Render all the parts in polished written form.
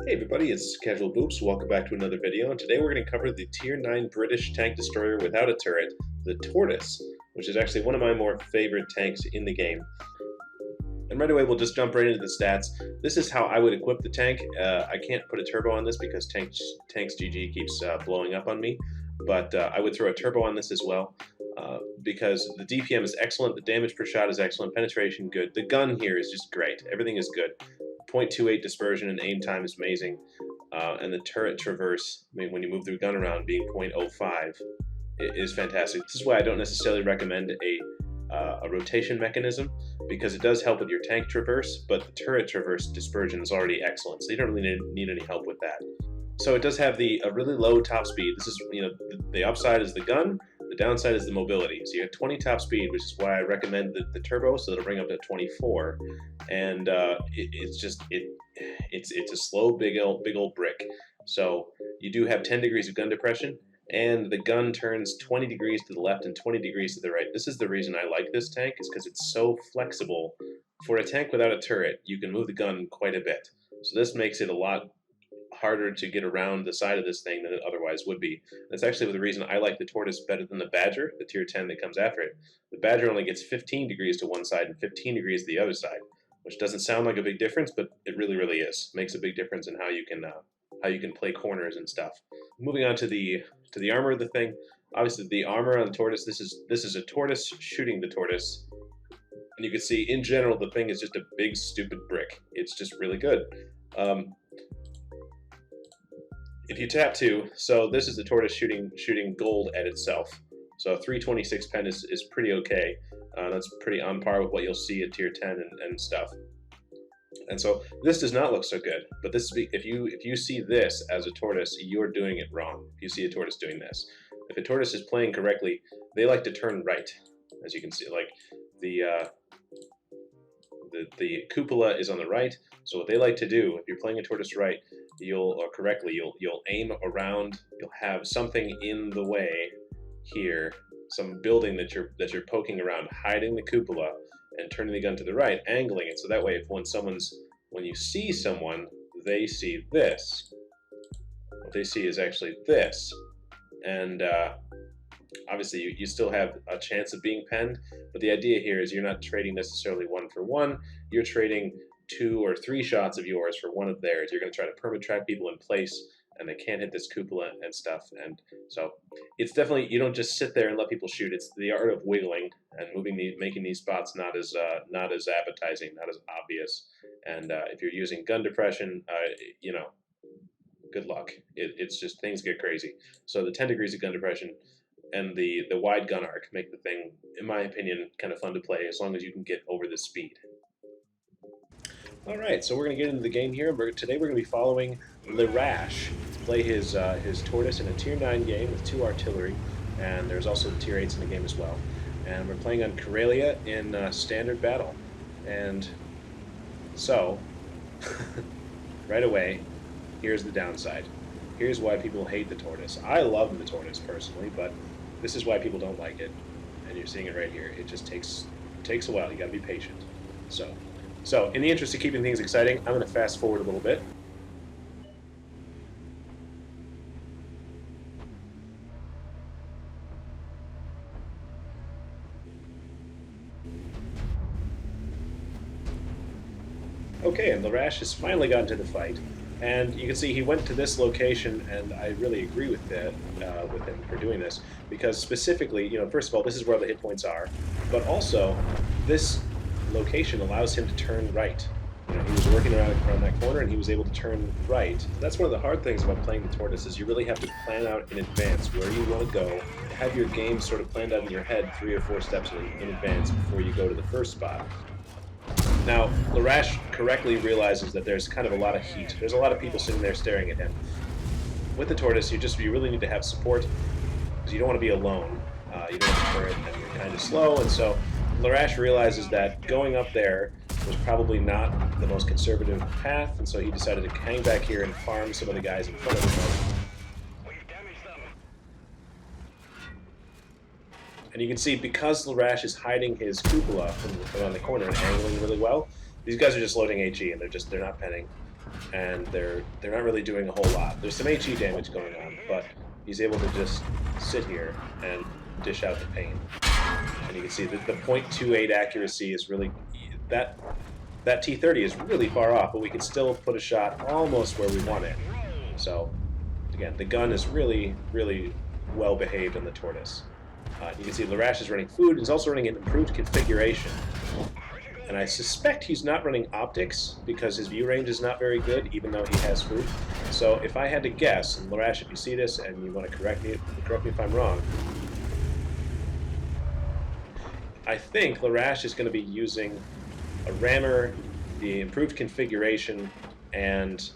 Hey everybody, it's Casual.Boops. Welcome back to another video, and today we're going to cover the Tier 9 British tank destroyer without a turret, the Tortoise, which is actually one of my more favorite tanks in the game. And right away we'll just jump right into the stats. This is how I would equip the tank. I can't put a turbo on this because Tanks GG keeps blowing up on me, but I would throw a turbo on this as well. Because the DPM is excellent, the damage per shot is excellent, penetration good, the gun here is just great, everything is good. 0.28 dispersion and aim time is amazing, and the turret traverse, I mean, when you move the gun around, being 0.05 is fantastic. This is why I don't necessarily recommend a rotation mechanism, because it does help with your tank traverse, but the turret traverse dispersion is already excellent, so you don't really need any help with that. So it does have a really low top speed. This is, the upside is the gun, the downside is the mobility. So you have 20 top speed, which is why I recommend the turbo, so it'll bring up to 24. And it's a slow, big old brick. So you do have 10 degrees of gun depression, and the gun turns 20 degrees to the left and 20 degrees to the right. This is the reason I like this tank, is because it's so flexible. For a tank without a turret, you can move the gun quite a bit. So this makes it a lot harder to get around the side of this thing than it otherwise would be. That's actually the reason I like the Tortoise better than the Badger, the tier 10 that comes after it. The Badger only gets 15 degrees to one side and 15 degrees to the other side, which doesn't sound like a big difference, but it really is. Makes a big difference in how you can play corners and stuff. Moving on to the armor of the thing. Obviously, the armor on the Tortoise. This is a Tortoise shooting the Tortoise, and you can see in general the thing is just a big stupid brick. It's just really good. If you tap 2, so this is the Tortoise shooting gold at itself. So 326 pen is pretty okay. That's pretty on par with what you'll see at tier 10 and stuff. And so this does not look so good. But this is, if you see this as a Tortoise, you're doing it wrong. If you see a Tortoise doing this, if a Tortoise is playing correctly, they like to turn right, as you can see. Like the cupola is on the right. So what they like to do, if you're playing a Tortoise right, you'll aim around. You'll have something in the way here, some building that you're poking around, hiding the cupola, and turning the gun to the right, angling it. So that way, when you see someone, they see this. What they see is actually this, and obviously you still have a chance of being penned. But the idea here is you're not trading necessarily 1 for 1. You're trading 2 or 3 shots of yours for 1 of theirs. You're going to try to perma-trap people in place, and they can't hit this cupola and stuff. And so it's definitely, you don't just sit there and let people shoot. It's the art of wiggling and making these spots not as appetizing, not as obvious. And if you're using gun depression, good luck. It's just, things get crazy. So the 10 degrees of gun depression and the wide gun arc make the thing, in my opinion, kind of fun to play, as long as you can get over the speed. Alright, so we're going to get into the game here. Today we're going to be following Lerash, play his Tortoise in a tier 9 game with 2 artillery, and there's also tier 8s in the game as well. And we're playing on Karelia in standard battle. And so, right away, here's the downside. Here's why people hate the Tortoise. I love the Tortoise personally, but this is why people don't like it. And you're seeing it right here. It just takes a while. You got to be patient. So, in the interest of keeping things exciting, I'm going to fast forward a little bit. Okay, and Lerash has finally gotten to the fight. And you can see he went to this location, and I really agree with him for doing this, because specifically, first of all, this is where the hit points are, but also this location allows him to turn right. He was working around that corner, and he was able to turn right. That's one of the hard things about playing the Tortoise, is you really have to plan out in advance where you want to go, have your game sort of planned out in your head 3 or 4 steps in advance before you go to the first spot. Now, Lerash correctly realizes that there's kind of a lot of heat. There's a lot of people sitting there staring at him. With the Tortoise, you really need to have support, because you don't want to be alone. You don't want to turn, and you're kind of slow, and so Lerash realizes that going up there was probably not the most conservative path, and so he decided to hang back here and farm some of the guys in front of him. And you can see, because Lerash is hiding his cupola from around the corner and angling really well, these guys are just loading HE, and they're not penning. and they're not really doing a whole lot. There's some HE damage going on, but he's able to just sit here and dish out the pain. And you can see that the .28 accuracy is really that T30 is really far off, but we can still put a shot almost where we want it. So again, the gun is really, really well behaved on the Tortoise. You can see lerash is running food. He's also running an improved configuration. And I suspect he's not running optics because his view range is not very good, even though he has food. So if I had to guess, and lerash, if you see this and you want to correct me if I'm wrong, I think lerash is going to be using a rammer, the improved configuration, and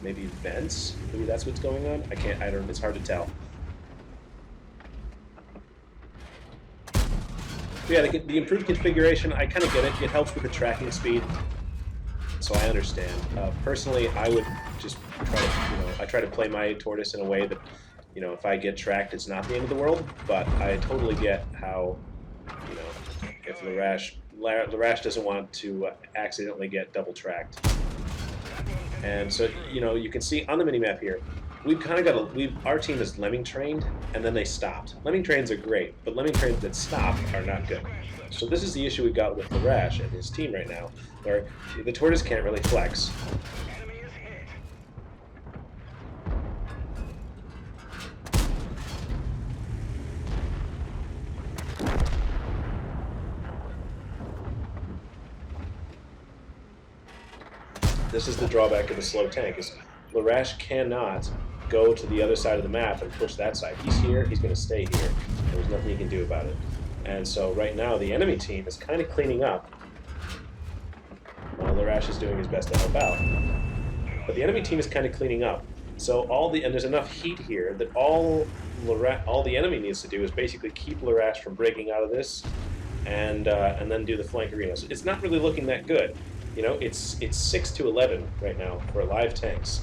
maybe vents. Maybe that's what's going on. I don't. It's hard to tell. Yeah, the improved configuration, I kind of get it. It helps with the tracking speed, so I understand. Personally, I would just try to, I try to play my Tortoise in a way that, if I get tracked, it's not the end of the world. But I totally get how, if lerash doesn't want to accidentally get double tracked. And so, you can see on the minimap here, we've kind of got our team is lemming trained, and then they stopped. Lemming trains are great, but lemming trains that stop are not good. So this is the issue we've got with lerash and his team right now, where the Tortoise can't really flex. This is the drawback of a slow tank, is lerash cannot go to the other side of the map and push that side. He's here, he's going to stay here. There's nothing he can do about it. And so right now the enemy team is kind of cleaning up while lerash is doing his best to help out. But the enemy team is kind of cleaning up. So and there's enough heat here that all the enemy needs to do is basically keep lerash from breaking out of this and then do the flank arena. So it's not really looking that good. It's 6-11 right now for live tanks.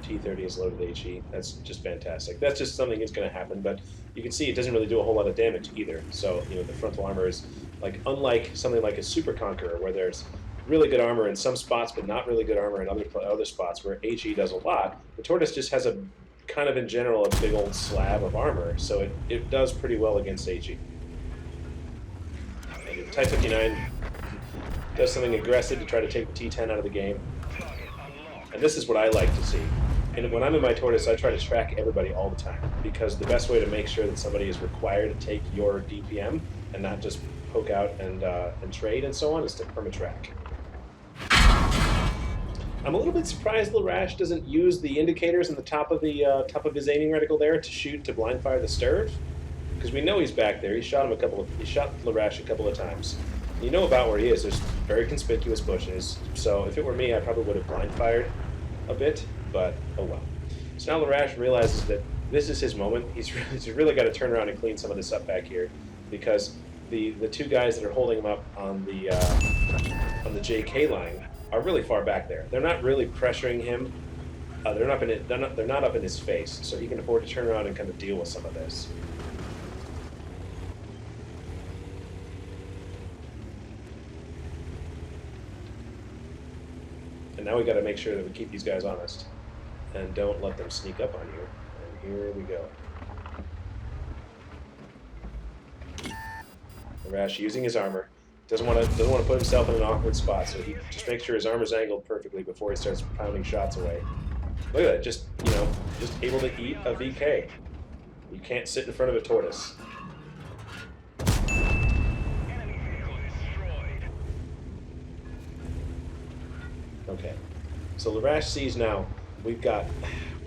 T30 is loaded HE. That's just fantastic. That's just something that's going to happen, but you can see it doesn't really do a whole lot of damage either. So, the frontal armor is, unlike something like a Super Conqueror, where there's really good armor in some spots, but not really good armor in other spots where HE does a lot. The Tortoise just has a kind of, in general, a big old slab of armor, so it does pretty well against HE. And Type 59 does something aggressive to try to take the T10 out of the game. And this is what I like to see. And when I'm in my Tortoise, I try to track everybody all the time, because the best way to make sure that somebody is required to take your DPM and not just poke out and trade and so on is to perma-track. I'm a little bit surprised lerash doesn't use the indicators on the top of his aiming reticle there to shoot to blind fire the Sturve, because we know he's back there. He shot lerash a couple of times. You know about where he is. There's very conspicuous bushes. So if it were me, I probably would have blind fired a bit, but oh well. So now lerash realizes that this is his moment. He's really got to turn around and clean some of this up back here, because the two guys that are holding him up on the JK line are really far back there. They're not really pressuring him. They're not up in his face, so he can afford to turn around and kind of deal with some of this. And now we got to make sure that we keep these guys honest and don't let them sneak up on you. And here we go. lerash using his armor. Doesn't want to put himself in an awkward spot, so he just makes sure his armor's angled perfectly before he starts pounding shots away. Look at that, just able to eat a VK. You can't sit in front of a Tortoise. Okay, so lerash sees now we've got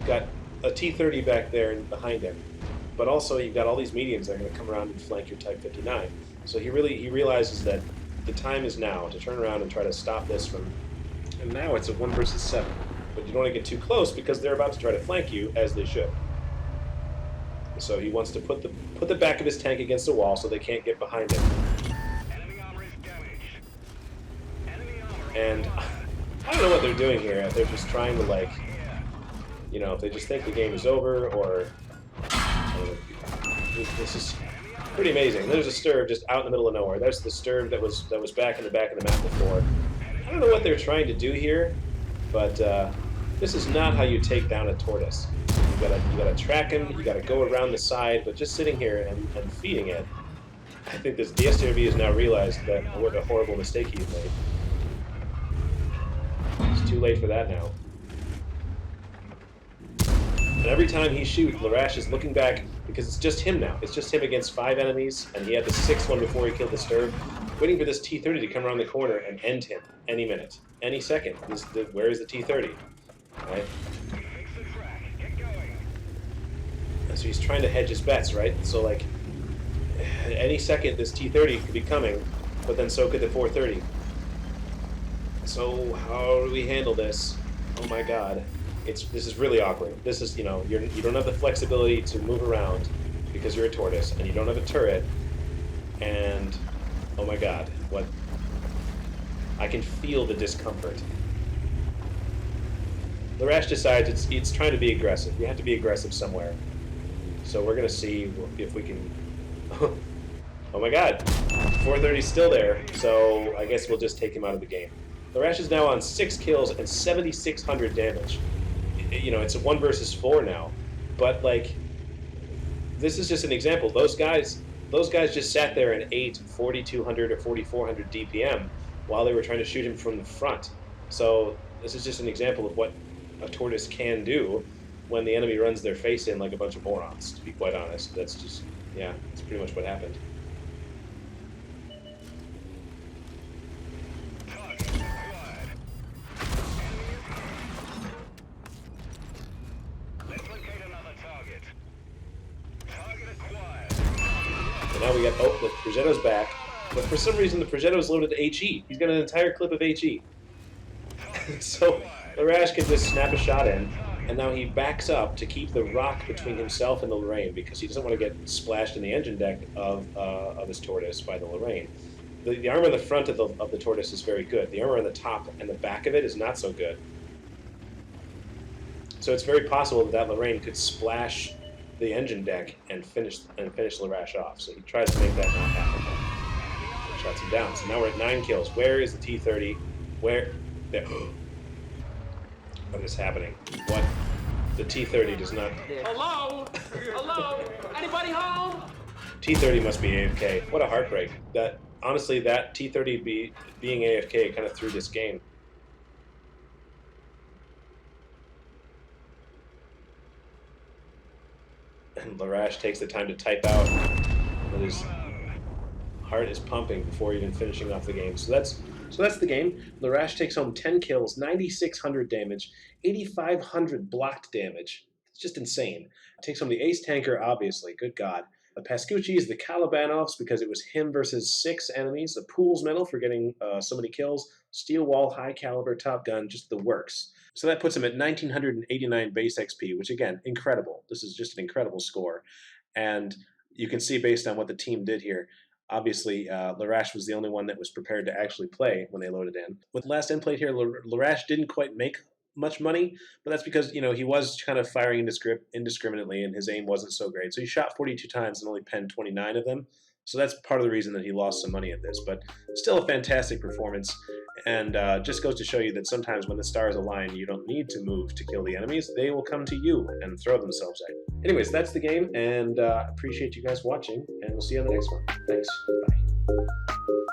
a T30 back there and behind him, but also you've got all these mediums that are going to come around and flank your Type 59. So he realizes that the time is now to turn around and try to stop this from. And now it's a 1 versus 7, but you don't want to get too close because they're about to try to flank you, as they should. So he wants to put the back of his tank against the wall so they can't get behind him. And I don't know what they're doing here. They're just trying to you know, if they just think the game is over, or this is pretty amazing. There's a stirb just out in the middle of nowhere. There's the stirb that was back in the back of the map before. I don't know what they're trying to do here, but this is not how you take down a tortoise. You gotta track him. You gotta go around the side, but just sitting here and feeding it. I think the STRV has now realized that what a horrible mistake he's made. It's too late for that now. And every time he shoots, lerash is looking back because it's just him now. It's just him against 5 enemies, and he had the 6th one before he killed the stirb, waiting for this T-30 to come around the corner and end him any minute, any second. Where is the T-30? Right? And so he's trying to hedge his bets, right? So like, any second this T-30 could be coming, but then so could the 430. So how do we handle this? Oh my god. This is really awkward. This is, you know, you don't have the flexibility to move around because you're a tortoise, and you don't have a turret, and oh my god, what? I can feel the discomfort. Lerash decides it's trying to be aggressive. You have to be aggressive somewhere. So we're gonna see if we can. Oh my god, 430's still there, so I guess we'll just take him out of the game. Lerash is now on 6 kills and 7,600 damage. You know, it's a 1 versus 4 now, but like, this is just an example. Those guys just sat there and ate 4,200 or 4,400 DPM while they were trying to shoot him from the front. So this is just an example of what a tortoise can do when the enemy runs their face in like a bunch of morons, to be quite honest. That's just, yeah, that's pretty much what happened. Now we got, oh, the Progetto's back, but for some reason the Progetto's loaded to HE. He's got an entire clip of HE. So lerash can just snap a shot in, and now he backs up to keep the rock between himself and the Lorraine because he doesn't want to get splashed in the engine deck of his Tortoise by the Lorraine. The armor on the front of the Tortoise is very good. The armor on the top and the back of it is not so good. So it's very possible that Lorraine could splash the engine deck and finish lerash off. So he tries to make that not happen. Shuts him down. So now we're at 9 kills. Where is the T-30? Where? There. What is happening? What? The T-30 does not. Hello? Hello? Anybody home? T-30 must be AFK. What a heartbreak. That honestly, that T-30 being AFK kind of threw this game. And lerash takes the time to type out, and his heart is pumping before even finishing off the game. So that's the game. Lerash takes home 10 kills, 9,600 damage, 8,500 blocked damage. It's just insane. Takes home the ace tanker, obviously. Good God. Pascucci is the Calibanovs because it was him versus 6 enemies. The Pools medal for getting so many kills. Steel wall, high caliber, top gun, just the works. So that puts him at 1,989 base XP, which again, incredible. This is just an incredible score. And you can see based on what the team did here, obviously lerash was the only one that was prepared to actually play when they loaded in. With last end plate here, lerash didn't quite make much money, but that's because, you know, he was kind of firing indiscriminately and his aim wasn't so great. So he shot 42 times and only penned 29 of them. So that's part of the reason that he lost some money at this, but still a fantastic performance. And just goes to show you that sometimes when the stars align, you don't need to move to kill the enemies. They will come to you and throw themselves at you. Anyways, that's the game, and appreciate you guys watching, and we'll see you on the next one. Thanks. Bye.